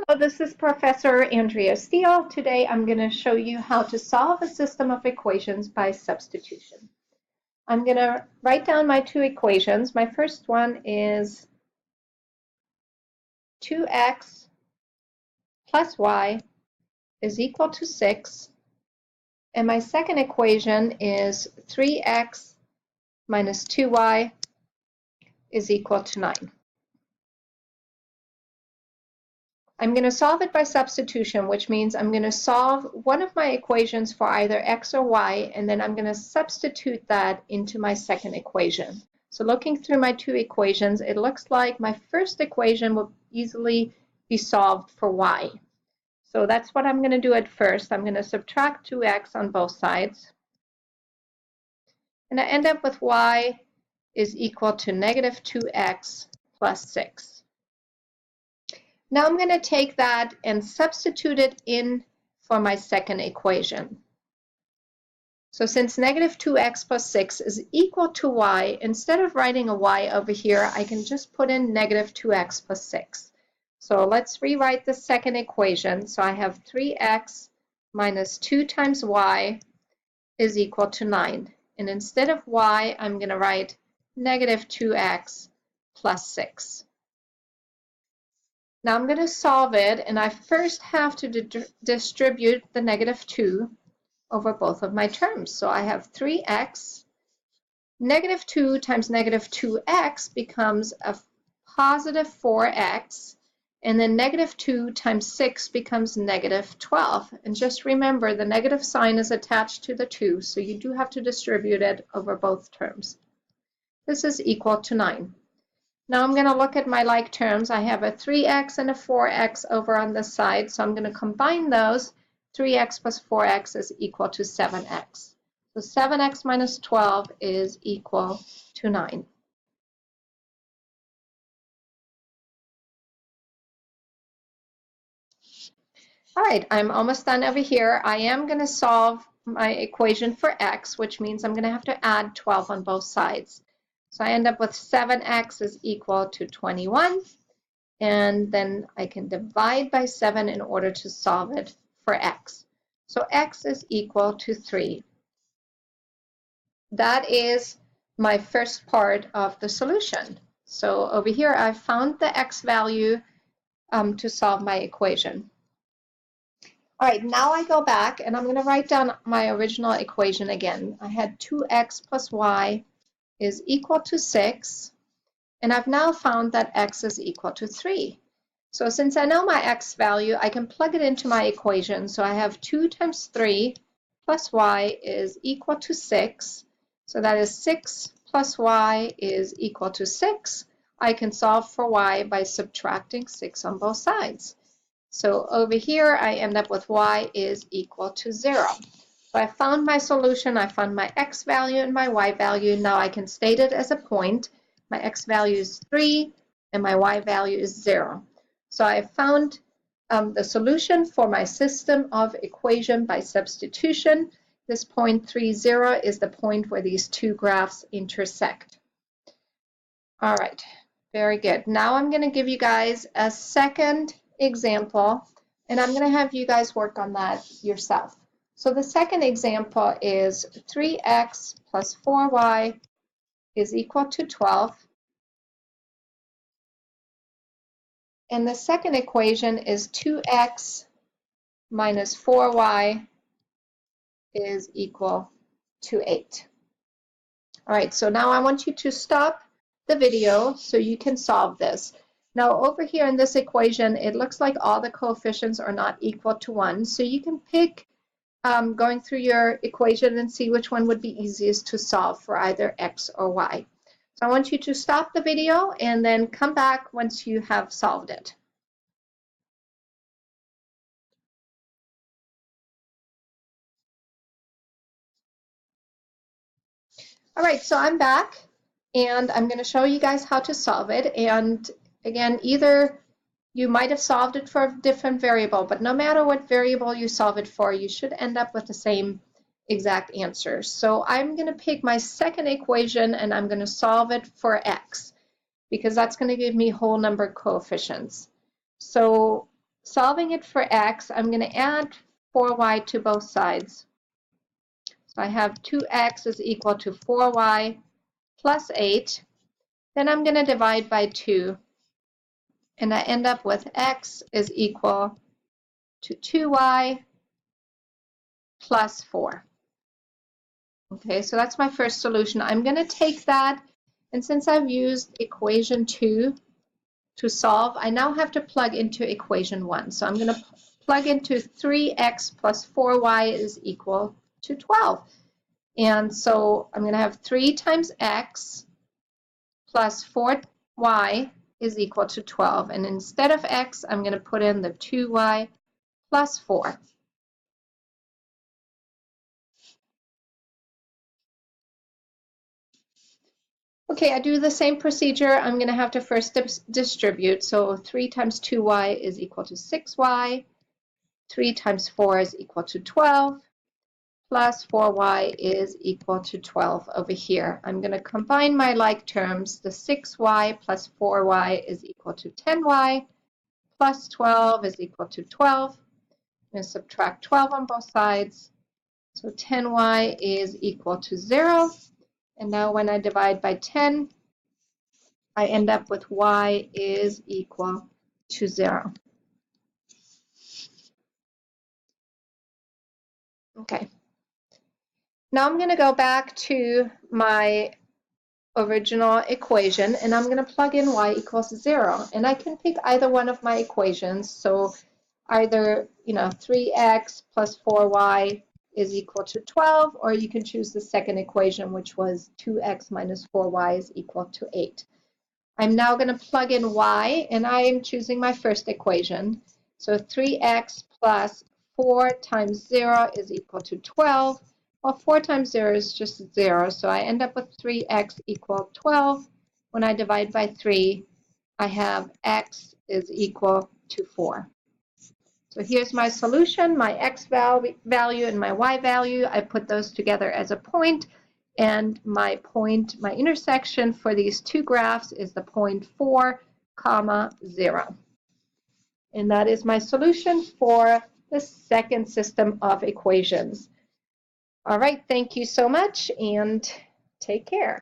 Hello, this is Professor Andrea Steele. Today I'm going to show you how to solve a system of equations by substitution. I'm going to write down my two equations. My first one is 2x plus y is equal to 6. And my second equation is 3x minus 2y is equal to 9. I'm going to solve it by substitution, which means I'm going to solve one of my equations for either x or y, and then I'm going to substitute that into my second equation. So looking through my two equations, it looks like my first equation will easily be solved for y. So that's what I'm going to do at first. I'm going to subtract 2x on both sides. And I end up with y is equal to negative 2x plus 6. Now I'm going to take that and substitute it in for my second equation. So since negative 2x plus 6 is equal to y, instead of writing a y over here, I can just put in negative 2x plus 6. So let's rewrite the second equation. So I have 3x minus 2 times y is equal to 9. And instead of y, I'm going to write negative 2x plus 6. Now I'm going to solve it, and I first have to distribute the negative 2 over both of my terms. So I have 3x. Negative 2 times negative 2x becomes a positive 4x, and then negative 2 times 6 becomes negative 12. And just remember, the negative sign is attached to the 2, so you do have to distribute it over both terms. This is equal to 9. Now I'm going to look at my like terms. I have a 3x and a 4x over on this side, so I'm going to combine those. 3x plus 4x is equal to 7x. So 7x minus 12 is equal to 9. All right, I'm almost done over here. I am going to solve my equation for x, which means I'm going to have to add 12 on both sides. So I end up with 7x is equal to 21, and then I can divide by 7 in order to solve it for x. So x is equal to 3. That is my first part of the solution. So over here I found the x value to solve my equation. All right, now I go back and I'm going to write down my original equation again. I had 2x plus y is equal to 6, and I've now found that x is equal to 3. So since I know my x value, I can plug it into my equation. So I have 2 times 3 plus y is equal to 6. So that is 6 plus y is equal to 6. I can solve for y by subtracting 6 on both sides. So over here, I end up with y is equal to 0. So I found my solution, I found my x value and my y value. Now I can state it as a point. My x value is 3 and my y value is 0. So I found the solution for my system of equation by substitution. This point 3, 0 is the point where these two graphs intersect. All right, very good. Now I'm going to give you guys a second example, and I'm going to have you guys work on that yourself. So the second example is 3x plus 4y is equal to 12. And the second equation is 2x minus 4y is equal to 8. All right, so now I want you to stop the video so you can solve this. Now over here in this equation, it looks like all the coefficients are not equal to 1. So you can pick going through your equation and see which one would be easiest to solve for either x or y. So I want you to stop the video and then come back once you have solved it. All right, so I'm back and I'm going to show you guys how to solve it. And again, either you might have solved it for a different variable, but no matter what variable you solve it for, you should end up with the same exact answer. So I'm going to pick my second equation and I'm going to solve it for x, because that's going to give me whole number coefficients. So solving it for x, I'm going to add 4y to both sides. So I have 2x is equal to 4y plus 8. Then I'm going to divide by 2. And I end up with x is equal to 2y plus 4. Okay, so that's my first solution. I'm going to take that, and since I've used equation 2 to solve, I now have to plug into equation 1. So I'm going to plug into 3x plus 4y is equal to 12. And so I'm going to have 3 times x plus 4y is equal to 12. And instead of x, I'm going to put in the 2y plus 4. Okay, I do the same procedure. I'm going to have to first distribute. So 3 times 2y is equal to 6y. 3 times 4 is equal to 12. Plus 4y is equal to 12 over here. I'm going to combine my like terms. The 6y plus 4y is equal to 10y. Plus 12 is equal to 12. I'm going to subtract 12 on both sides. So 10y is equal to 0. And now when I divide by 10, I end up with y is equal to 0. Okay. Now I'm going to go back to my original equation, and I'm going to plug in y equals 0. And I can pick either one of my equations. So either, 3x plus 4y is equal to 12, or you can choose the second equation, which was 2x minus 4y is equal to 8. I'm now going to plug in y, and I am choosing my first equation. So 3x plus 4 times 0 is equal to 12. Well, 4 times 0 is just 0, so I end up with 3x equal 12. When I divide by 3, I have x is equal to 4. So here's my solution, my x value and my y value. I put those together as a point, and my intersection for these two graphs is the point 4, 0. And that is my solution for the second system of equations. All right, thank you so much, and take care.